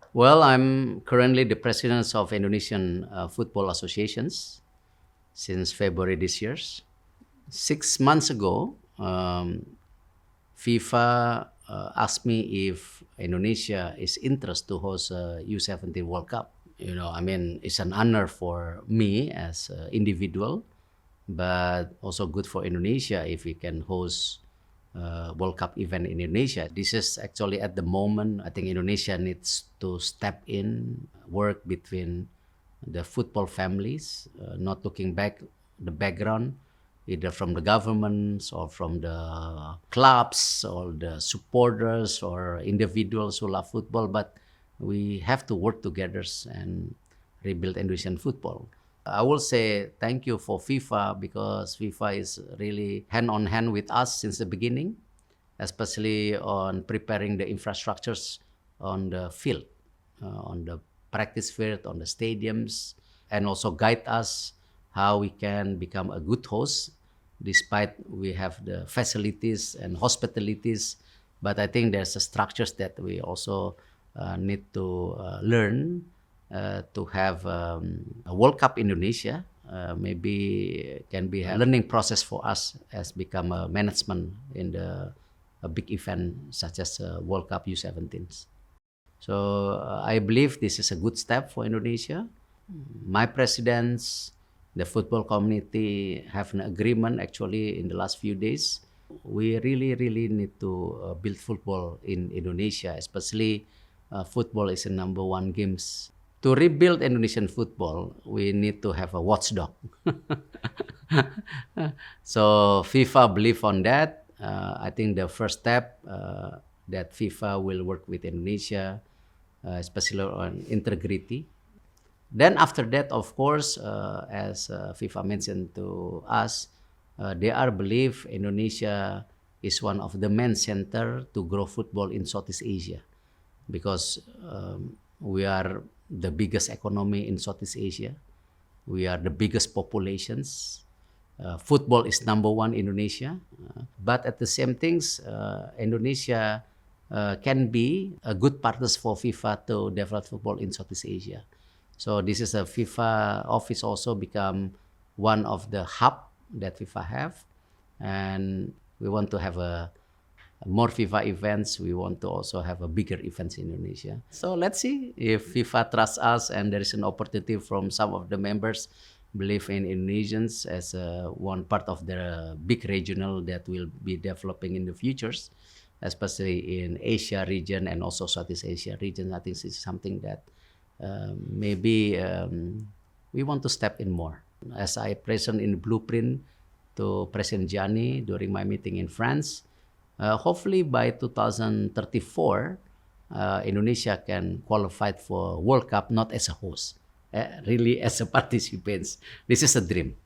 Well, I'm currently the president of Indonesian Football Associations since February this year. 6 months ago, FIFA asked me if Indonesia is interested to host a U17 World Cup. I mean, it's an honor for me as an individual, but also good for Indonesia if we can host World Cup event in Indonesia. This is actually at the moment, I think Indonesia needs to step in, work between the football families, not looking back the background, either from the governments or from the clubs or the supporters or individuals who love football, but we have to work together and rebuild Indonesian football. I will say thank you for FIFA because FIFA is really hand on hand with us since the beginning, especially on preparing the infrastructures on the field, on the practice field, on the stadiums, and also guide us how we can become a good host despite we have the facilities and hospitalities. But I think there's a structures that we also need to learn to have a World Cup Indonesia. Maybe can be a learning process for us as become a management in a big event such as World Cup U17s. So I believe this is a good step for Indonesia. My presidents, the football community have an agreement actually in the last few days. We really need to build football in Indonesia, especially football is the number one games. To rebuild Indonesian football, we need to have a watchdog. So FIFA believe on that. I think the first step that FIFA will work with Indonesia, especially on integrity. Then after that, of course, as FIFA mentioned to us, they are believe Indonesia is one of the main center to grow football in Southeast Asia, because we are the biggest economy in Southeast Asia. We are the biggest populations. Football is number one in Indonesia, but at the same things, Indonesia can be a good partners for FIFA to develop football in Southeast Asia. So this is a FIFA office also become one of the hub that FIFA have, and we want to have more FIFA events. We want to also have a bigger events in Indonesia. So let's see if FIFA trusts us and there is an opportunity from some of the members believe in Indonesians as one part of the big regional that will be developing in the futures, especially in Asia region and also Southeast Asia region. I think this is something that maybe we want to step in more. As I present in blueprint to President Gianni during my meeting in France, hopefully by 2034, Indonesia can qualify for World Cup not as a host, really as a participant. This is a dream.